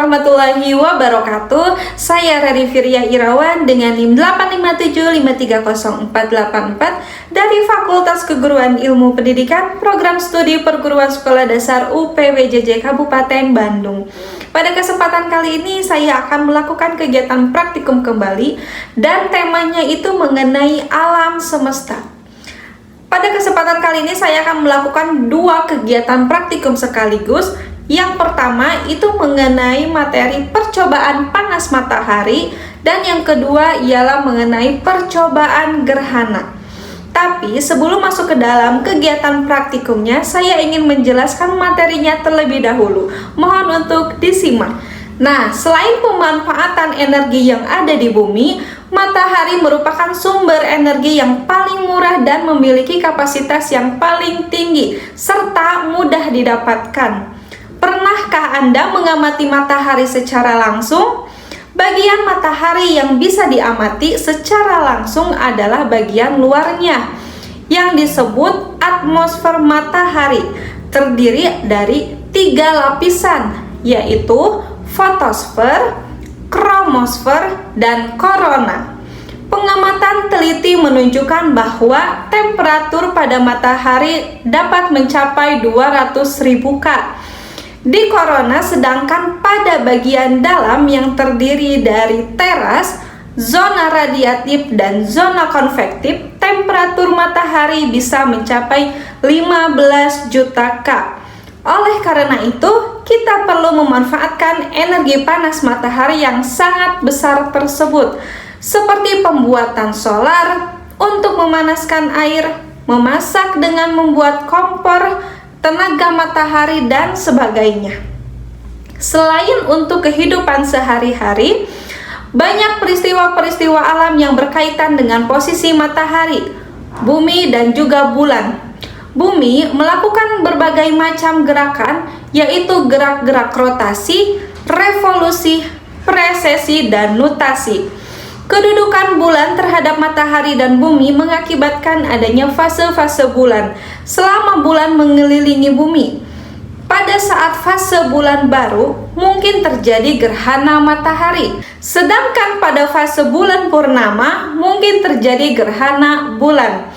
warahmatullahi wabarakatuh. Saya Rari Firya Irawan dengan NIM 857530484 dari Fakultas Keguruan Ilmu Pendidikan Program Studi Perguruan Sekolah Dasar UPWJJ Kabupaten Bandung. Pada kesempatan kali ini saya akan melakukan kegiatan praktikum kembali dan temanya itu mengenai alam semesta. Pada kesempatan kali ini saya akan melakukan dua kegiatan praktikum sekaligus. Yang pertama itu mengenai materi percobaan panas matahari dan yang kedua ialah mengenai percobaan gerhana. Tapi sebelum masuk ke dalam kegiatan praktikumnya, saya ingin menjelaskan materinya terlebih dahulu. Mohon untuk disimak. Nah, selain pemanfaatan energi yang ada di bumi, matahari merupakan sumber energi yang paling murah dan memiliki kapasitas yang paling tinggi serta mudah didapatkan. Pernahkah Anda mengamati matahari secara langsung? Bagian matahari yang bisa diamati secara langsung adalah bagian luarnya, yang disebut atmosfer matahari, terdiri dari 3 lapisan, yaitu fotosfer, kromosfer, dan korona. Pengamatan teliti menunjukkan bahwa temperatur pada matahari dapat mencapai 200.000 K di korona, sedangkan pada bagian dalam yang terdiri dari teras, zona radiatif, dan zona konvektif, temperatur matahari bisa mencapai 15 juta K. Oleh karena itu, kita perlu memanfaatkan energi panas matahari yang sangat besar tersebut, seperti pembuatan solar untuk memanaskan air, memasak dengan membuat kompor, tenaga matahari, dan sebagainya. Selain untuk kehidupan sehari-hari, banyak peristiwa-peristiwa alam yang berkaitan dengan posisi matahari, bumi, dan juga bulan. Bumi melakukan berbagai macam gerakan, yaitu gerak-gerak rotasi, revolusi, precesi, dan nutasi. Kedudukan bulan terhadap matahari dan bumi mengakibatkan adanya fase-fase bulan selama bulan mengelilingi bumi. Pada saat fase bulan baru, mungkin terjadi gerhana matahari. Sedangkan pada fase bulan purnama, mungkin terjadi gerhana bulan.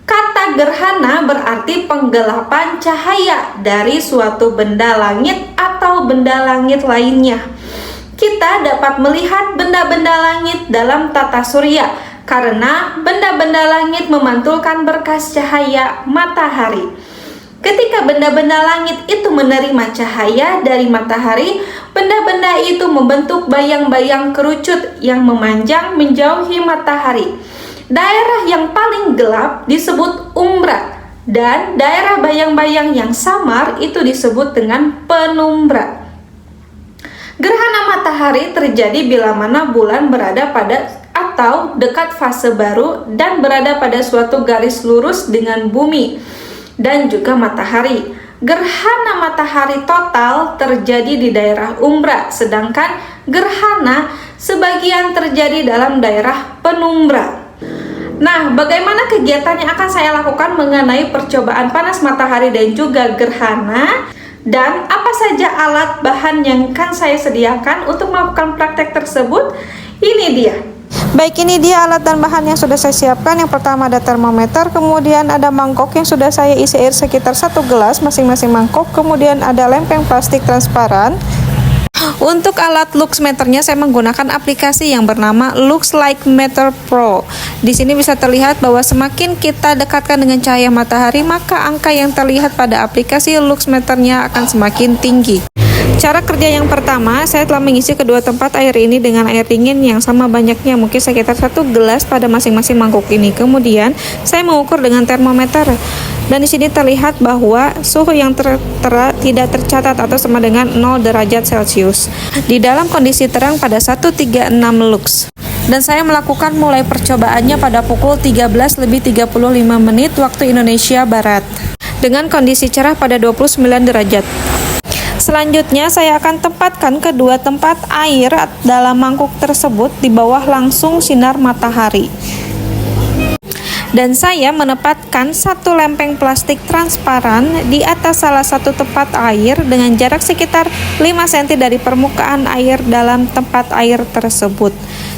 Kata gerhana berarti penggelapan cahaya dari suatu benda langit atau benda langit lainnya. Kita dapat melihat benda-benda langit dalam tata surya karena benda-benda langit memantulkan berkas cahaya matahari. Ketika benda-benda langit itu menerima cahaya dari matahari, benda-benda itu membentuk bayang-bayang kerucut yang memanjang menjauhi matahari. Daerah yang paling gelap disebut umbra, dan daerah bayang-bayang yang samar itu disebut dengan penumbra. Gerhana matahari terjadi bila mana bulan berada pada atau dekat fase baru dan berada pada suatu garis lurus dengan bumi dan juga matahari. Gerhana matahari total terjadi di daerah umbra, sedangkan gerhana sebagian terjadi dalam daerah penumbra. Nah, bagaimana kegiatan yang akan saya lakukan mengenai percobaan panas matahari dan juga gerhana? Dan apa saja alat bahan yang akan saya sediakan untuk melakukan praktek tersebut? Ini dia. Baik, ini dia alat dan bahan yang sudah saya siapkan. Yang pertama ada termometer, kemudian ada mangkok yang sudah saya isi air sekitar 1 gelas masing-masing mangkok, kemudian ada lempeng plastik transparan. Untuk alat luxmeternya saya menggunakan aplikasi yang bernama LuxLikeMeter Pro. Di sini bisa terlihat bahwa semakin kita dekatkan dengan cahaya matahari, maka angka yang terlihat pada aplikasi luxmeternya akan semakin tinggi. Cara kerja yang pertama, saya telah mengisi kedua tempat air ini dengan air dingin yang sama banyaknya, mungkin sekitar 1 gelas pada masing-masing mangkok ini. Kemudian saya mengukur dengan termometer. Dan di sini terlihat bahwa suhu yang tertera tidak tercatat atau sama dengan 0 derajat Celcius. Di dalam kondisi terang pada 136 lux. Dan saya melakukan mulai percobaannya pada pukul 13:35 waktu Indonesia Barat. Dengan kondisi cerah pada 29 derajat. Selanjutnya saya akan tempatkan kedua tempat air dalam mangkuk tersebut di bawah langsung sinar matahari. Dan saya menempatkan satu lempeng plastik transparan di atas salah satu tempat air dengan jarak sekitar 5 cm dari permukaan air dalam tempat air tersebut.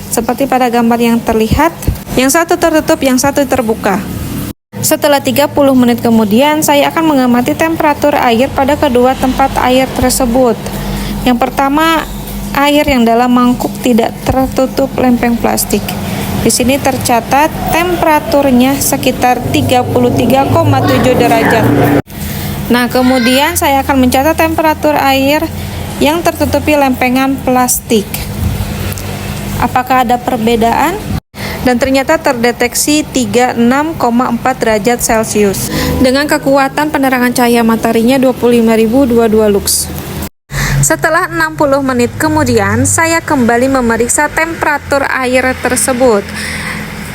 Seperti pada gambar yang terlihat, yang satu tertutup, yang satu terbuka. Setelah 30 menit kemudian, saya akan mengamati temperatur air pada kedua tempat air tersebut. Yang pertama, air yang dalam mangkuk tidak tertutup lempeng plastik. Di sini tercatat temperaturnya sekitar 33,7 derajat. Nah, kemudian saya akan mencatat temperatur air yang tertutupi lempengan plastik. Apakah ada perbedaan? Dan ternyata terdeteksi 36,4 derajat Celcius dengan kekuatan penerangan cahaya mataharinya 25.022 lux. Setelah 60 menit kemudian, saya kembali memeriksa temperatur air tersebut.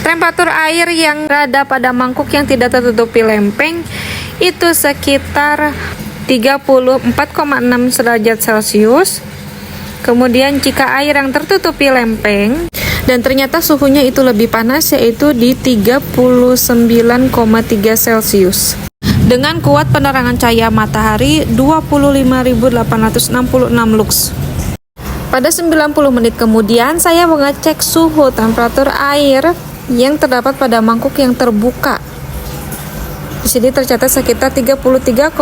Temperatur air yang berada pada mangkuk yang tidak tertutupi lempeng itu sekitar 34,6 derajat Celcius. Kemudian jika air yang tertutupi lempeng, dan ternyata suhunya itu lebih panas, yaitu di 39,3 Celcius. Dengan kuat penerangan cahaya matahari 25.866 lux. Pada 90 menit kemudian, saya mengecek suhu temperatur air yang terdapat pada mangkuk yang terbuka. Di sini tercatat sekitar 33,5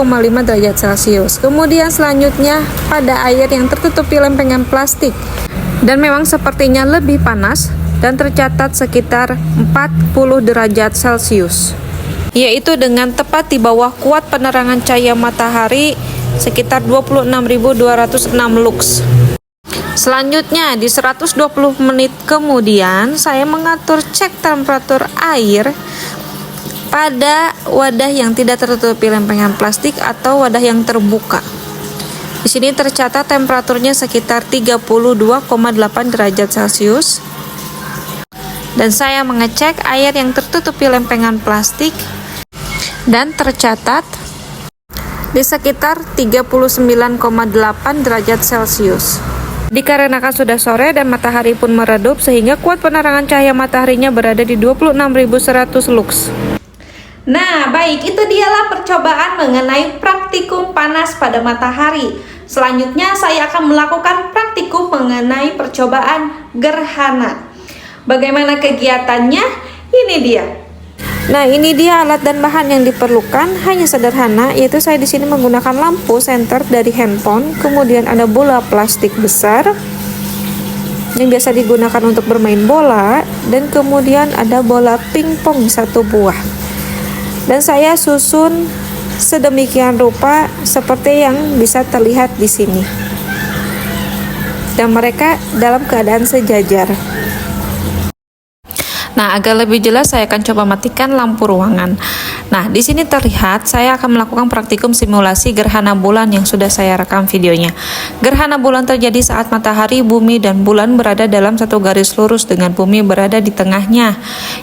derajat Celcius. Kemudian selanjutnya pada air yang tertutupi lempengan plastik, dan memang sepertinya lebih panas dan tercatat sekitar 40 derajat Celcius, yaitu dengan tepat di bawah kuat penerangan cahaya matahari sekitar 26.206 lux. Selanjutnya di 120 menit kemudian, saya mengatur cek temperatur air pada wadah yang tidak tertutupi lempengan plastik atau wadah yang terbuka. Di sini tercatat temperaturnya sekitar 32,8 derajat Celcius. Dan saya mengecek air yang tertutupi lempengan plastik dan tercatat di sekitar 39,8 derajat Celcius. Dikarenakan sudah sore dan matahari pun meredup, sehingga kuat penerangan cahaya mataharinya berada di 26.100 lux. Nah, baik, itu dialah percobaan mengenai praktikum panas pada matahari. Selanjutnya saya akan melakukan praktikum mengenai percobaan gerhana. Bagaimana kegiatannya? Ini dia. Nah, ini dia alat dan bahan yang diperlukan, hanya sederhana, yaitu saya di sini menggunakan lampu senter dari handphone, kemudian ada bola plastik besar yang biasa digunakan untuk bermain bola, dan kemudian ada bola pingpong 1 buah. Dan saya susun sedemikian rupa seperti yang bisa terlihat di sini. Dan mereka dalam keadaan sejajar. Nah, agar lebih jelas saya akan coba matikan lampu ruangan. Nah, di sini terlihat saya akan melakukan praktikum simulasi gerhana bulan yang sudah saya rekam videonya. Gerhana bulan terjadi saat matahari, bumi, dan bulan berada dalam satu garis lurus dengan bumi berada di tengahnya,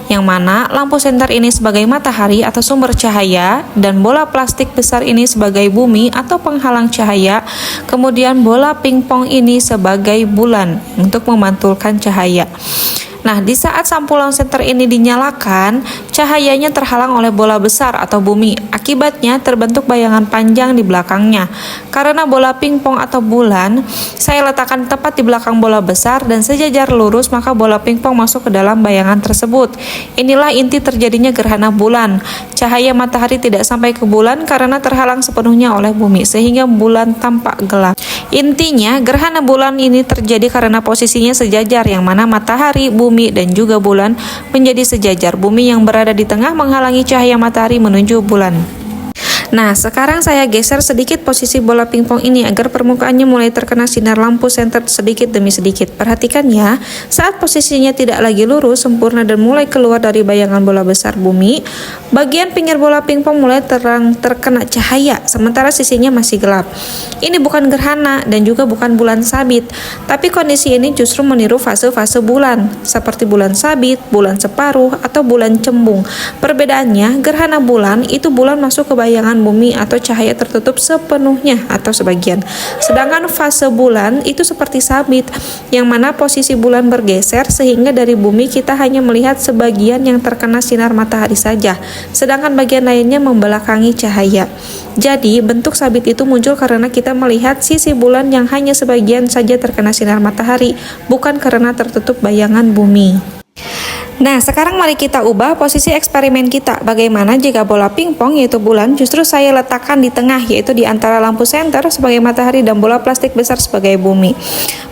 yang mana lampu senter ini sebagai matahari atau sumber cahaya, dan bola plastik besar ini sebagai bumi atau penghalang cahaya, kemudian bola pingpong ini sebagai bulan untuk memantulkan cahaya. Nah, di saat sampulan senter ini dinyalakan, cahayanya terhalang oleh bola besar atau bumi. Akibatnya terbentuk bayangan panjang di belakangnya. Karena bola pingpong atau bulan saya letakkan tepat di belakang bola besar dan sejajar lurus, maka bola pingpong masuk ke dalam bayangan tersebut. Inilah inti terjadinya gerhana bulan. Cahaya matahari tidak sampai ke bulan karena terhalang sepenuhnya oleh bumi, sehingga bulan tampak gelap. Intinya, gerhana bulan ini terjadi karena posisinya sejajar, yang mana matahari, bumi, dan juga bulan menjadi sejajar. Bumi yang berada di tengah menghalangi cahaya matahari menuju bulan. Nah, sekarang saya geser sedikit posisi bola pingpong ini agar permukaannya mulai terkena sinar lampu senter sedikit demi sedikit. Perhatikan ya, saat posisinya tidak lagi lurus, sempurna, dan mulai keluar dari bayangan bola besar bumi, bagian pinggir bola pingpong mulai terkena cahaya, sementara sisinya masih gelap. Ini bukan gerhana dan juga bukan bulan sabit, tapi kondisi ini justru meniru fase-fase bulan, seperti bulan sabit, bulan separuh, atau bulan cembung. Perbedaannya, gerhana bulan itu bulan masuk ke bayangan bayangan bumi atau cahaya tertutup sepenuhnya atau sebagian. Sedangkan fase bulan itu seperti sabit, yang mana posisi bulan bergeser sehingga dari bumi kita hanya melihat sebagian yang terkena sinar matahari saja, sedangkan bagian lainnya membelakangi cahaya. Jadi, bentuk sabit itu muncul karena kita melihat sisi bulan yang hanya sebagian saja terkena sinar matahari, bukan karena tertutup bayangan bumi. Nah, sekarang mari kita ubah posisi eksperimen kita. Bagaimana jika bola pingpong yaitu bulan justru saya letakkan di tengah, yaitu di antara lampu senter sebagai matahari dan bola plastik besar sebagai bumi.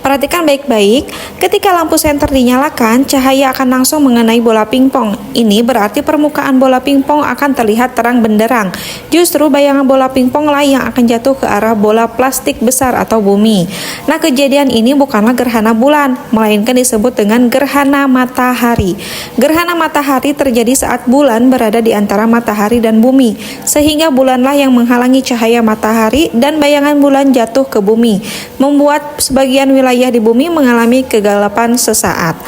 Perhatikan baik-baik, ketika lampu senter dinyalakan, cahaya akan langsung mengenai bola pingpong. Ini berarti permukaan bola pingpong akan terlihat terang benderang. Justru bayangan bola pingpong lah yang akan jatuh ke arah bola plastik besar atau bumi. Nah, kejadian ini bukanlah gerhana bulan, melainkan disebut dengan gerhana matahari. Gerhana matahari terjadi saat bulan berada di antara matahari dan bumi, sehingga bulanlah yang menghalangi cahaya matahari dan bayangan bulan jatuh ke bumi, membuat sebagian wilayah di bumi mengalami kegelapan sesaat.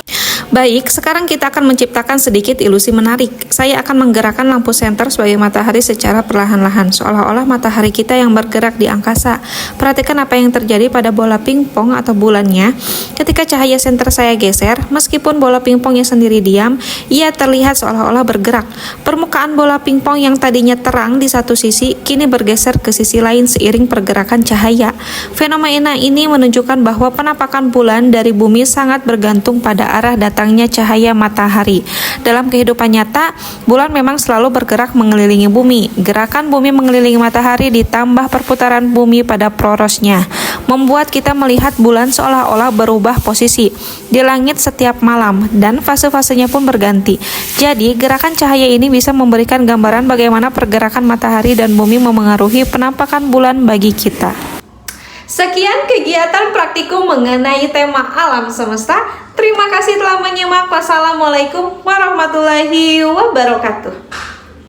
Baik, sekarang kita akan menciptakan sedikit ilusi menarik. Saya akan menggerakkan lampu senter sebagai matahari secara perlahan-lahan, seolah-olah matahari kita yang bergerak di angkasa. Perhatikan apa yang terjadi pada bola pingpong atau bulannya. Ketika cahaya senter saya geser, meskipun bola pingpongnya sendiri diam, ia terlihat seolah-olah bergerak. Permukaan bola pingpong yang tadinya terang di satu sisi, kini bergeser ke sisi lain seiring pergerakan cahaya. Fenomena ini menunjukkan bahwa penampakan bulan dari bumi sangat bergantung pada arah datangnya cahaya matahari. Dalam kehidupan nyata, bulan memang selalu bergerak mengelilingi bumi. Gerakan bumi mengelilingi matahari ditambah perputaran bumi pada porosnya, membuat kita melihat bulan seolah-olah berubah posisi di langit setiap malam, dan fase-fasenya pun berganti. Jadi, gerakan cahaya ini bisa memberikan gambaran bagaimana pergerakan matahari dan bumi memengaruhi penampakan bulan bagi kita. Sekian kegiatan praktikum mengenai tema alam semesta. Terima kasih telah menyimak. Wassalamualaikum warahmatullahi wabarakatuh.